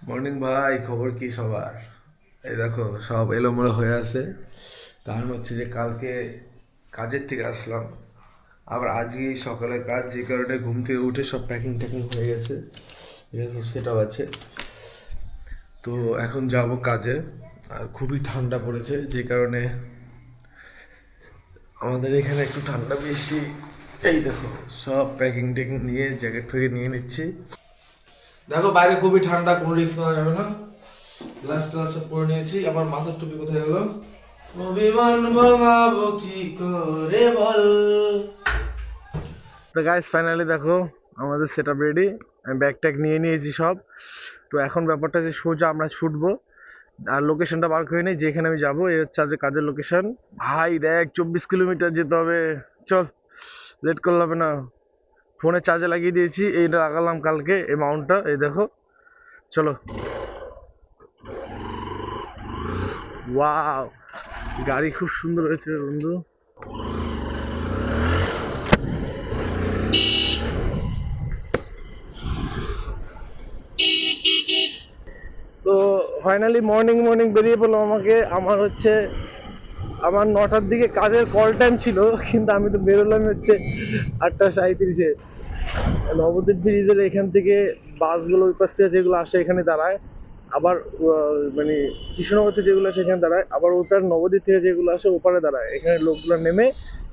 Morning ভাই, খবর কি সবার? এই দেখো সব এলোমেলো হয়ে আছে। কারণ হচ্ছে যে কালকে কাজের থেকে আসলাম, আবার আজকেই সকালে কাজ, যে কারণে ঘুম থেকে উঠে সব প্যাকিং ট্যাকিং হয়ে গেছে, ঠিক আছে, সেটাও আছে। তো এখন যাব কাজে। আর খুবই ঠান্ডা পড়েছে, যে কারণে আমাদের এখানে একটু ঠান্ডা বেশি। এই দেখো সব প্যাকিং ট্যাকিং নিয়ে জ্যাকেট ফ্যাকেট নিয়ে নিচ্ছি। দেখো বাইরে খুবই ঠান্ডা, কোনো রিস্ক নেওয়া যাবে না। গ্লাস ট্লাস সব পরে নিয়েছি। আমার মাথার টুপি কোথায় গেল? অভিমান ভাঙাবো কি করে বল। তো গাইস, ফাইনালি দেখো আমাদের সেটআপ রেডি। আমি ব্যাগ ট্যাগ নিয়ে নিয়েছি সব। তো এখন ব্যাপারটা যে সোজা আমরা ছুটবো। আর লোকেশনটা বার করে নিই, যেখানে আমি যাবো। এই হচ্ছে আজকে কাজের লোকেশন। ভাই দেখ, 24 কিলোমিটার যেতে হবে। চল, লেট করলে হবে না। ফোনে চার্জে লাগিয়ে দিয়েছি, এইটা লাগালাম কালকে, এই মাউন্টটা, এই দেখো। চলো। ওয়াও, গাড়ি খুব সুন্দর হয়েছে বন্ধু। তো ফাইনালি মর্নিং মর্নিং বেরিয়ে পড়লাম। আমার হচ্ছে আমার 9টার দিকে কাজের কল টাইম ছিল, কিন্তু আমি তো বেরোলাম হচ্ছে 8টা 37-এ। নবদ্বীপ ব্রিজের এখান থেকে বাসগুলো ওই পাশ থেকে যেগুলো আসে এখানে দাঁড়ায়। আবার মানে কৃষ্ণনগর থেকে যেগুলো আসে এখানে দাঁড়ায়, আবার ওটার নবদ্বীপ থেকে যেগুলো আসে ওপারে দাঁড়ায়। এখানে লোকগুলো নেমে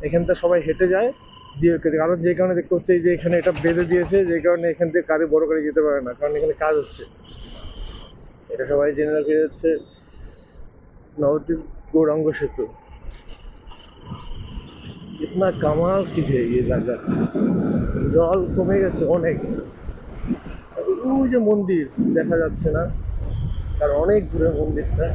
এখানটা সবাই হেঁটে যায় দিয়ে। কারণ যে কারণে দেখতে হচ্ছে যে এখানে এটা বেঁধে দিয়েছে, যে কারণে এখান থেকে গাড়ি বড় গাড়ি যেতে পারে না, কারণ এখানে কাজ হচ্ছে। এটা সবাই জেনে রাখে যাচ্ছে। नवद्वीप गौरांग सेतु इतना कमाल की है ये জায়গা। জল কমে গেছে অনেক। ওই যে মন্দির দেখা যাচ্ছে না, কারণ অনেক দূরে মন্দিরটা।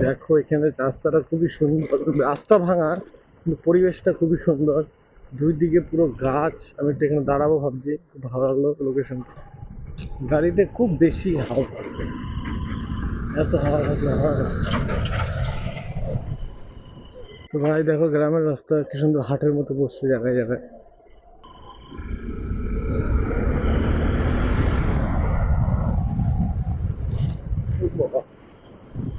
দেখো এখানে রাস্তাটা খুবই সুন্দর, রাস্তা ভাঙা কিন্তু পরিবেশটা খুবই সুন্দর। দুই দিকে পুরো গাছ। আমি একটু এখানে দাঁড়াবো ভাবছি, খুব ভালো লাগলো লোকেশনটা। গাড়িতে খুব বেশি হাওয়া, এত হাওয়া থাকলে হয় না। তো ভাই দেখো গ্রামের রাস্তা কি সুন্দর হাটের মতো বসছে জায়গায় জায়গায়। বাবা,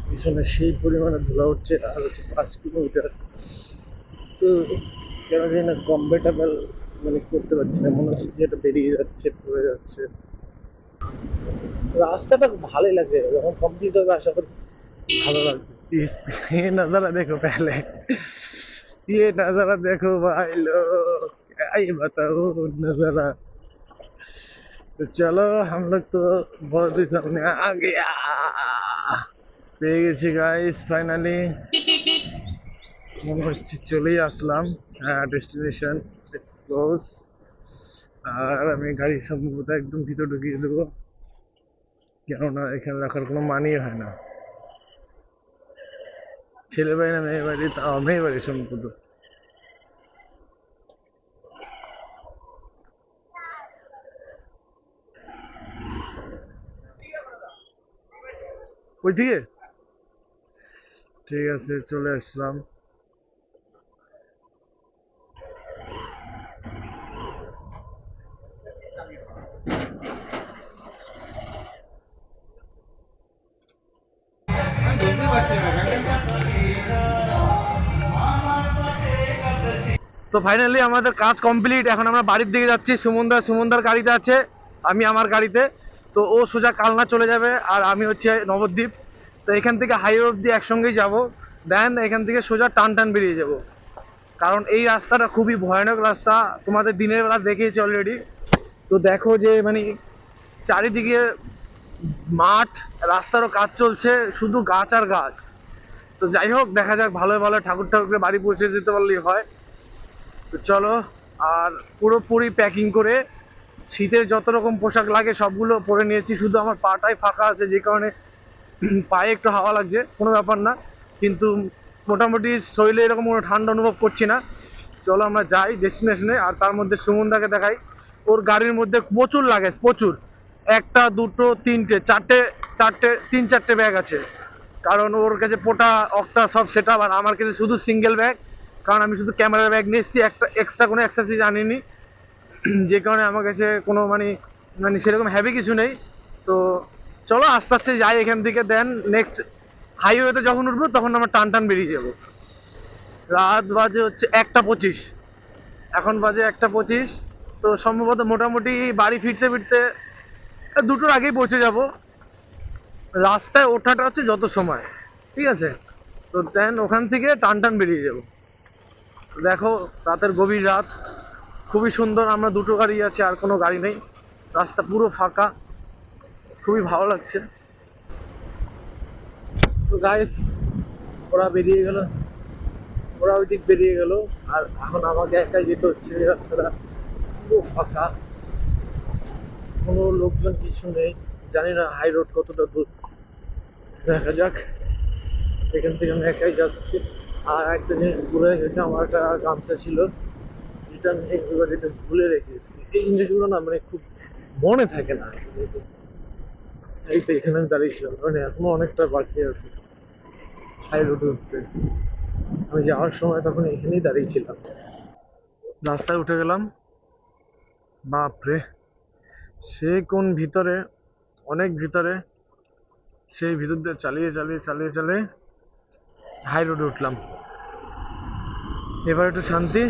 পিছনে সেই পরিমাণে ধুলা উঠছে। আর হচ্ছে 5 কিলোমিটার। তো কেন জানি না কমফর্টেবল মানে করতে পারছি না, মনে হচ্ছে যেটা বেরিয়ে যাচ্ছে, পড়ে যাচ্ছে। রাস্তাটা খুব ভালোই লাগে, যখন কমপ্লিট হবে আশা করি ভালো লাগবে। ये नजारा देखो पहले, ये नजारा देखो भाई लोग, क्या ही बताओ नजारा। तो चलो, हम लोग तो बहुत ही सामने आ गया। পেয়ে গেছি গাইস ফাইনালি। মনে হচ্ছে চলেই আসলাম। হ্যাঁ, ডেস্টিনেশন ইজ ক্লোজ। আর আমি গাড়ি সম্ভবত একদম ভিতর ঢুকিয়ে দেবো, কেননা এখানে রাখার কোনো মানেই হয় না। ছেলে বাড়ি না মেয়ে বাড়ি? তাও মেয়ে বাড়ি সম্ভবত। ওইদিকে ঠিক আছে, চলে আসলাম। তো ফাইনালি আমাদের কাজ কমপ্লিট। এখন আমরা বাড়ির দিকে যাচ্ছি। সুমনদার গাড়িতে আছে, আমি আমার গাড়িতে। তো ও সোজা কালনা চলে যাবে, আর আমি হচ্ছে নবদ্বীপ। তো এখান থেকে হাইওয়ে অব্দি একসঙ্গেই যাব। দেন এখান থেকে সোজা টান টান বেরিয়ে যাব, কারণ এই রাস্তাটা খুবই ভয়ানক রাস্তা। তোমাদের দিনের বেলা দেখিয়েছি অলরেডি। তো দেখো যে মানে চারিদিকে মাঠ, রাস্তারও কাজ চলছে, শুধু গাছ আর গাছ। তো যাই হোক, দেখা যাক, ভালো ভালো ঠাকুর ঠাকুরে বাড়ি পৌঁছে যেতে পারলেই হয়। তো চলো, আর পুরোপুরি প্যাকিং করে শীতের যত রকম পোশাক লাগে সবগুলো পরে নিয়েছি, শুধু আমার পাটাই ফাঁকা আছে, যে কারণে পায়ে একটু হাওয়া লাগছে, কোনো ব্যাপার না, কিন্তু মোটামুটি শরীরে এরকম কোনো ঠান্ডা অনুভব করছি না। চলো আমরা যাই ডেস্টিনেশনে, আর তার মধ্যে সুমনদাকে দেখাই। ওর গাড়ির মধ্যে প্রচুর লাগেজ, প্রচুর, একটা দুটো তিনটে চারটে, তিন চারটে ব্যাগ আছে, কারণ ওর কাছে পোটা অক্টা সব সেট আপ, আর আমার কাছে শুধু সিঙ্গেল ব্যাগ, কারণ আমি শুধু ক্যামেরার ব্যাগ নিয়ে এসেছি, একটা এক্সট্রা কোনো অ্যাক্সেসরিজ আনিনি, যে কারণে আমার কাছে কোনো মানে মানে সেরকম হ্যাভি কিছু নেই। তো চলো আস্তে আস্তে যাই এখান থেকে, দেন নেক্সট হাইওয়েতে যখন উঠবো তখন আমরা টান টান বেরিয়ে যাবো। রাত বাজে হচ্ছে 1টা 25, এখন বাজে 1টা 25। তো সম্ভবত মোটামুটি বাড়ি ফিরতে ফিরতে দুটোর আগেই পৌঁছে যাব। রাস্তায় ওঠাটা হচ্ছে যত সময়, ঠিক আছে, তো দেন ওখান থেকে টান টান বেরিয়ে যাব। দেখো, রাতের গভীর রাত, খুবই সুন্দর, আমরা দুটো গাড়ি আছে, আর কোনো গাড়ি নেই, রাস্তা পুরো ফাঁকা, খুবই ভালো লাগছে। তো গাইস, ওরা বেরিয়ে গেল, ওরা ওই দিক বেরিয়ে গেল, আর এখন আমাকে একাই যেতে হচ্ছে, রাস্তাটা পুরো ফাঁকা, কোনো লোকজন কিছু নেই, জানি না হাই রোড কতটা দূর, দেখা যাক। এখান থেকে আমি একাই যাচ্ছি। আর একটা জিনিস ভুলে গেছে, আমার একটা গামছা ছিল, যেটা আমি একেবারে ভুলে রেখেছি। এই জিনিসগুলো না মানে খুব মনে থাকে না। এই তো এখানে আমি দাঁড়িয়েছিলাম, মানে এখনো অনেকটা বাকি আছে হাই রোডে উঠতে। আমি যাওয়ার সময় তখন এখানেই দাঁড়িয়েছিলাম। রাস্তায় উঠে গেলাম, বাপরে, সে কোন ভিতরে, অনেক ভিতরে, সেই ভিতর দিয়ে চালিয়ে চালিয়ে চালিয়ে চালিয়ে হাই রোডে উঠলাম। এবার একটু শান্তি,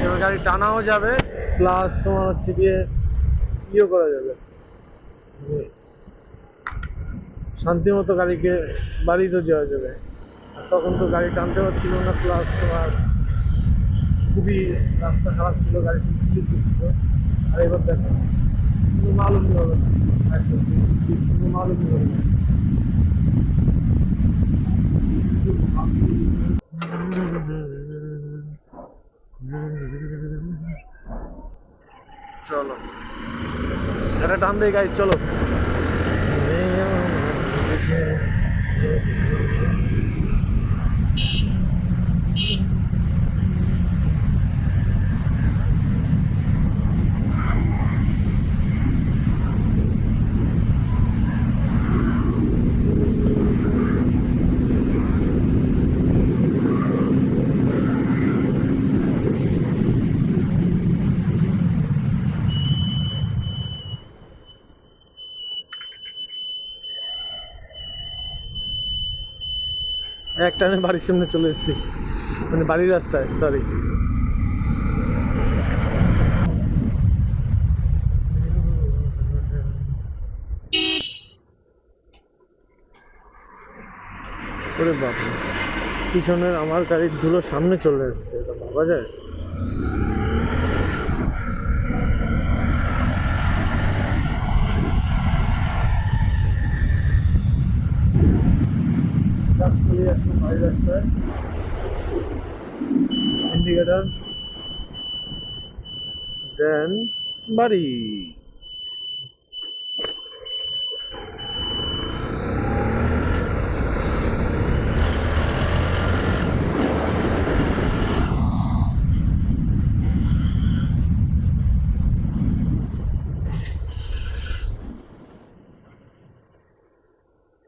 এবার গাড়ি টানাও যাবে, প্লাস তোমার হচ্ছে গিয়ে ইয়েও করা যাবে, শান্তি মতো গাড়িকে বাড়িতে যাওয়া যাবে। আর তখন তো গাড়ি টানতে পারছিল না, প্লাস তোমার খুবই রাস্তা খারাপ ছিল, গাড়ি স্লিপ করছিল। আর এবার দেখো, কোনো মালুমই হবে না, একদম কোনো মালুমই হবে না। চলো এটা টান দেই গাইজ, চলো। এক টানে বাড়ির সামনে চলে এসেছি, মানে বাড়ির রাস্তায়, সরি। ওরে বাবা, পিছনের আমার গাড়ির ধুলো সামনে চলে এসছে, এটা ভাবা যায়? চলে আসলাম বাড়ির রাস্তায়, ইন্ডিকেটার, দেন বাড়ি।